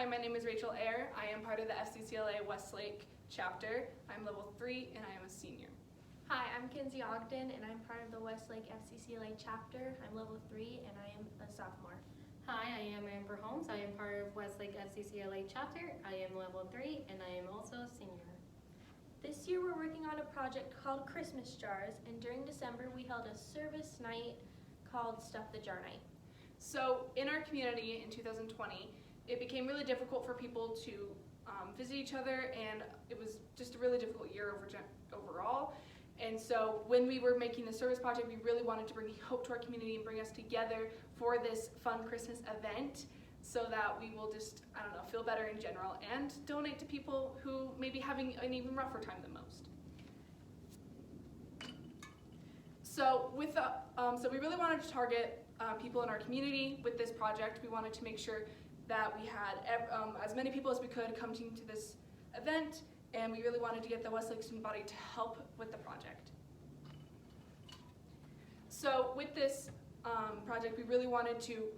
Hi, my name is Rachel Ayer. I am part of the FCCLA Westlake chapter. I'm level 3 and I am a senior. Hi, I'm Kinsey Ogden and I'm part of the Westlake FCCLA chapter. I'm level 3 and I am a sophomore. Hi, I am Amber Holmes. I am part of Westlake FCCLA chapter. I am level 3 and I am also a senior. This year we're working on a project called Christmas Jars, and during December we held a service night called Stuff the Jar Night. So in our community in 2020, it became really difficult for people to visit each other, and it was just a really difficult year overall. And so when we were making the service project, we really wanted to bring hope to our community and bring us together for this fun Christmas event so that we will just, feel better in general and donate to people who may be having an even rougher time than most. So we really wanted to target people in our community with this project. We wanted to make sure that we had as many people as we could come to this event, and we really wanted to get the Westlake student body to help with the project. So with this project, we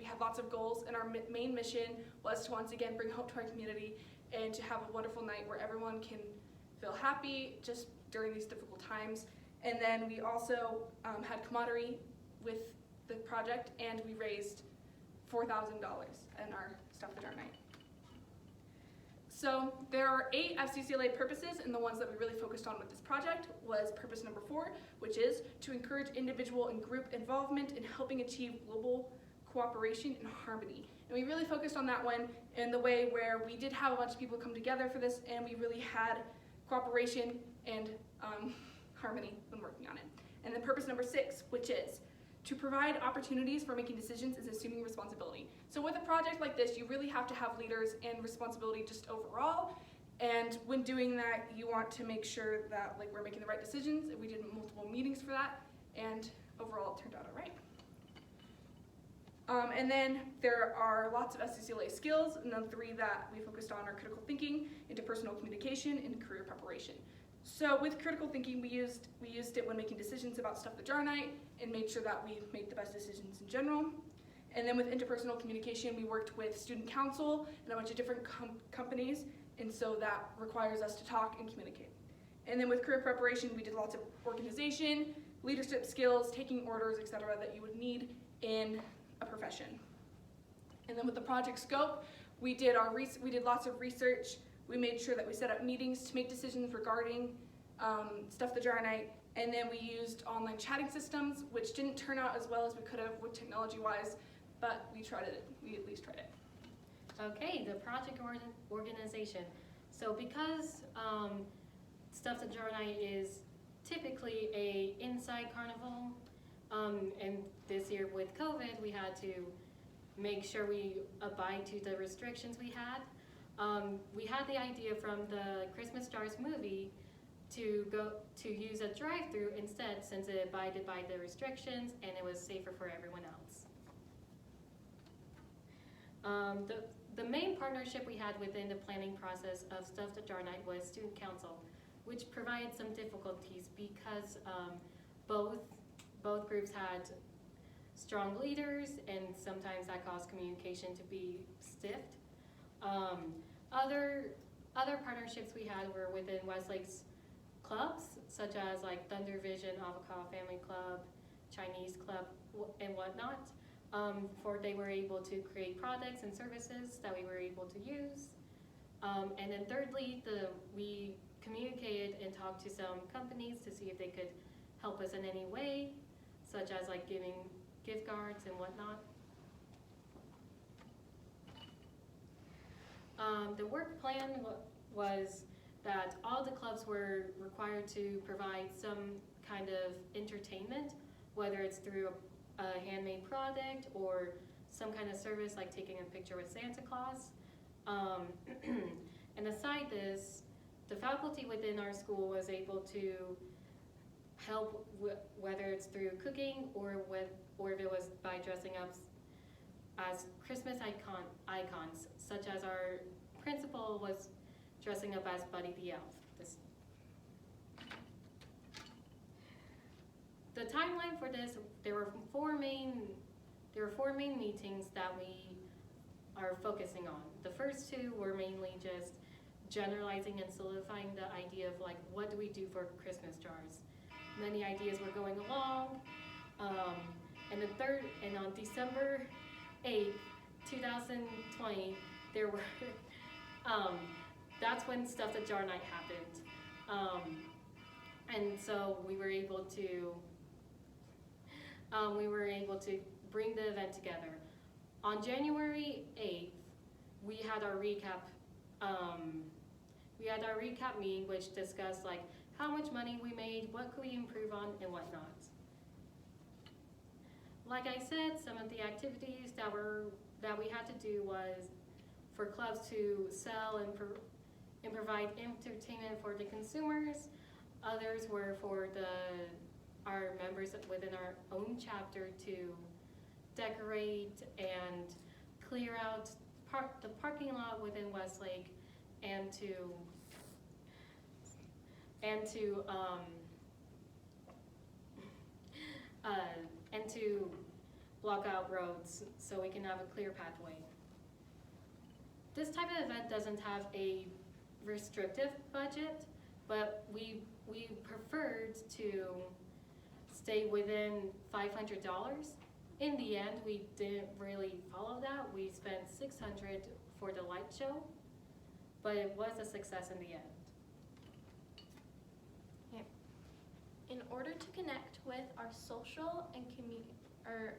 had lots of goals, and our main mission was to once again bring hope to our community and to have a wonderful night where everyone can feel happy just during these difficult times. And then we also had camaraderie with the project, and we raised $4,000 in our Stuff the Jar Night. So there are 8 FCCLA purposes, and the ones that we really focused on with this project was purpose number 4, which is to encourage individual and group involvement in helping achieve global cooperation and harmony. And we really focused on that one in the way where we did have a bunch of people come together for this, and we really had cooperation and harmony when working on it. And then purpose number 6, which is to provide opportunities for making decisions is assuming responsibility. So with a project like this, you really have to have leaders and responsibility just overall. And when doing that, you want to make sure that we're making the right decisions. We did multiple meetings for that, and overall it turned out all right. And then there are lots of FCCLA skills, and the 3 that we focused on are critical thinking, interpersonal communication, and career preparation. So with critical thinking, we used it when making decisions about Stuff the Jar Night and made sure that we made the best decisions in general. And then with interpersonal communication, we worked with student council and a bunch of different companies, and so that requires us to talk and communicate. And then with career preparation, we did lots of organization, leadership skills, taking orders, etc. that you would need in a profession. And then with the project scope, we did lots of research. We made sure that we set up meetings to make decisions regarding Stuff the Jar Night, and then we used online chatting systems, which didn't turn out as well as we could have with technology-wise, but we tried it. We at least tried it. Okay, the project organization. So because Stuff the Jar Night is typically a inside carnival, and this year with COVID, we had to make sure we abide to the restrictions we had. We had the idea from the Christmas Jars movie to use a drive-through instead, since it abided by the restrictions and it was safer for everyone else. The main partnership we had within the planning process of Stuff the Jar Night was student council, which provided some difficulties because both groups had strong leaders, and sometimes that caused communication to be stiffed. Other partnerships we had were within Westlake's clubs, such as Thunder Vision, Avocado Family Club, Chinese Club, and whatnot. They were able to create products and services that we were able to use. And then thirdly, we communicated and talked to some companies to see if they could help us in any way, such as giving gift cards and whatnot. The work plan was that all the clubs were required to provide some kind of entertainment, whether it's through a handmade product or some kind of service like taking a picture with Santa Claus. And aside this, the faculty within our school was able to help whether it's through cooking or if it was by dressing up as Christmas icons, such as our principal was dressing up as Buddy the Elf. The timeline for this, there were four main meetings that are focusing on. The first two were mainly just generalizing and solidifying the idea of like, what do we do for Christmas jars? Many ideas were going along. And on December 8th, 2020, there were, that's when Stuff the Jar Night happened. And so we were able to bring the event together. On January 8th, we had our recap meeting, which discussed like how much money we made, what could we improve on, and whatnot. Like I said, some of the activities that we had to do was for clubs to sell and provide entertainment for the consumers. Others were for our members within our own chapter to decorate and clear out the parking lot within Westlake and to block out roads so we can have a clear pathway. This type of event doesn't have a restrictive budget, but we preferred to stay within $500. In the end, we didn't really follow that. We spent $600 for the light show, but it was a success in the end. In order to connect with our social and our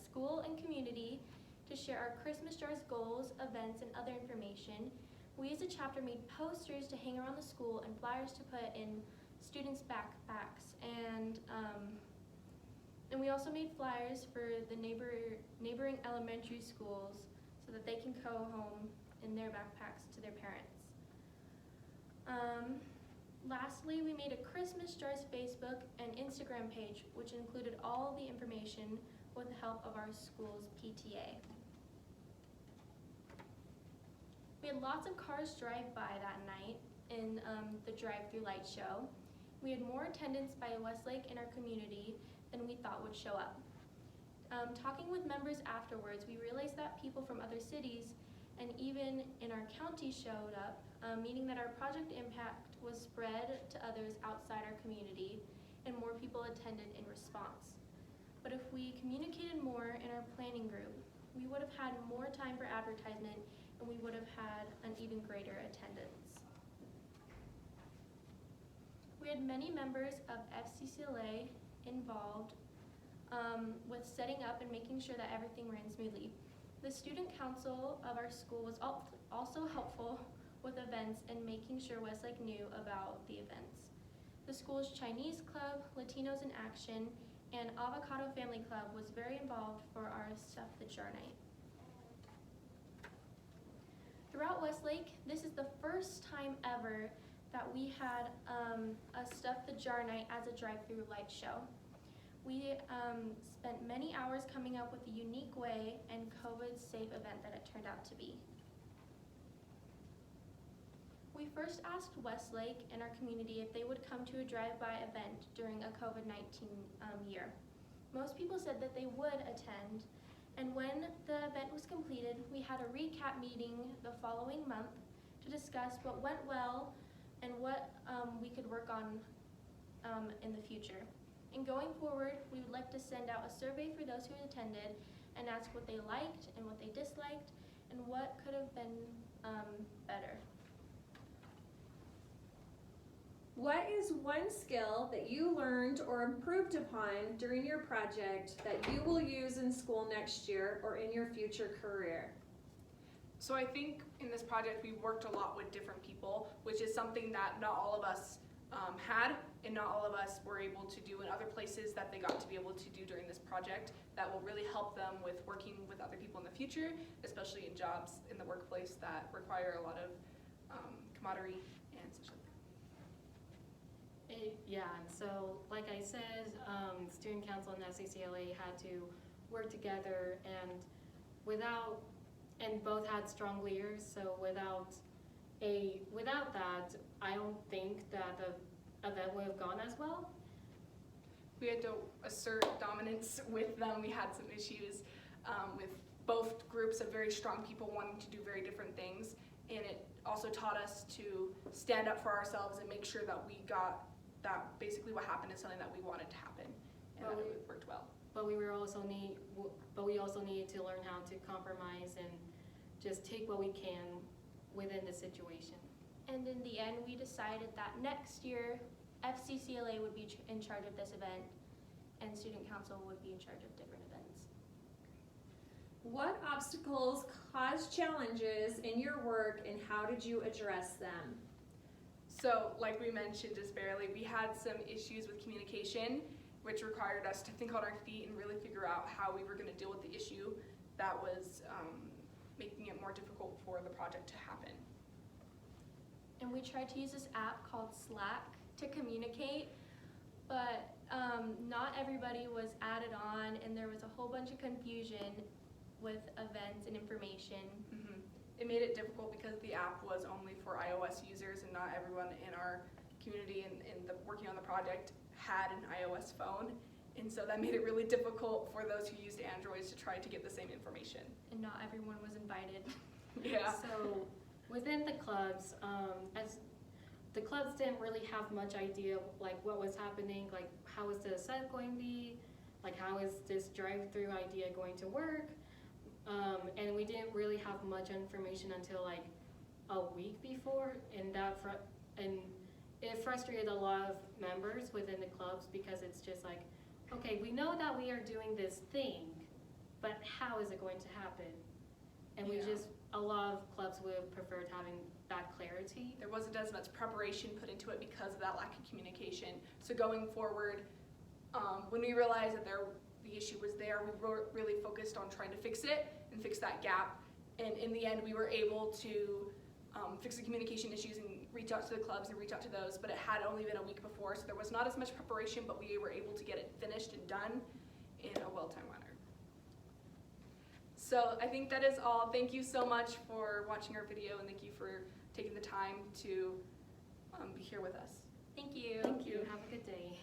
school and community to share our Christmas jars goals, events, and other information, we as a chapter made posters to hang around the school and flyers to put in students' backpacks, and we also made flyers for the neighboring elementary schools so that they can go home in their backpacks to their parents. Lastly, we made a Christmas Jars Facebook and Instagram page, which included all the information with the help of our school's PTA. We had lots of cars drive by that night in the drive-through light show. We had more attendance by Westlake in our community than we thought would show up. Talking with members afterwards, we realized that people from other cities and even in our county showed up, meaning that our project impact was spread to others outside our community and more people attended in response. But if we communicated more in our planning group, we would have had more time for advertisement and we would have had an even greater attendance. We had many members of FCCLA involved with setting up and making sure that everything ran smoothly. The student council of our school was also helpful with events and making sure Westlake knew about the events. The school's Chinese Club, Latinos in Action, and Avocado Family Club was very involved for our Stuff the Jar Night. Throughout Westlake, this is the first time ever that we had a Stuff the Jar Night as a drive-through light show. We spent many hours coming up with a unique way and COVID-safe event that it turned out to be. We first asked Westlake and our community if they would come to a drive-by event during a COVID-19 year. Most people said that they would attend, and when the event was completed, we had a recap meeting the following month to discuss what went well and what we could work on in the future. And going forward, we would like to send out a survey for those who attended and ask what they liked and what they disliked and what could have been better. What is one skill that you learned or improved upon during your project that you will use in school next year or in your future career? So I think in this project we worked a lot with different people, which is something that not all of us had and not all of us were able to do in other places that they got to be able to do during this project that will really help them with working with other people in the future, especially in jobs in the workplace that require a lot of camaraderie and such like that. Yeah, and so like I said, Student Council and FCCLA had to work together and both had strong leaders, so without that, I don't think that the event would have gone as well. We had to assert dominance with them. We had some issues with both groups of very strong people wanting to do very different things, and it also taught us to stand up for ourselves and make sure that we got that basically what happened is something that we wanted to happen, and that it worked well. But we also needed to learn how to compromise and just take what we can within the situation. And in the end, we decided that next year, FCCLA would be in charge of this event, and Student Council would be in charge of different events. What obstacles caused challenges in your work, and how did you address them? So, like we mentioned just barely, we had some issues with communication, which required us to think on our feet and really figure out how we were going to deal with the issue that was making it more difficult for the project to happen. And we tried to use this app called Slack to communicate, but not everybody was added on, and there was a whole bunch of confusion with events and information. Mm-hmm. It made it difficult because the app was only for iOS users, and not everyone in our community and working on the project had an iOS phone, and so that made it really difficult for those who used Androids to try to get the same information. And not everyone was invited. Yeah. So within the clubs, as the clubs didn't really have much idea like what was happening, like how is the set going to be, like how is this drive-through idea going to work, and we didn't really have much information until like a week before, and it frustrated a lot of members within the clubs because it's just like, okay, we know that we are doing this thing, but how is it going to happen? And a lot of clubs would have preferred having that clarity. There wasn't as much preparation put into it because of that lack of communication. So going forward, when we realized that the issue was there, we were really focused on trying to fix it and fix that gap. And in the end, we were able to fix the communication issues and reach out to the clubs and reach out to those, but it had only been a week before, so there was not as much preparation, but we were able to get it finished and done in a well-timed manner. So I think that is all. Thank you so much for watching our video, and thank you for taking the time to be here with us. Thank you. Thank you. Have a good day.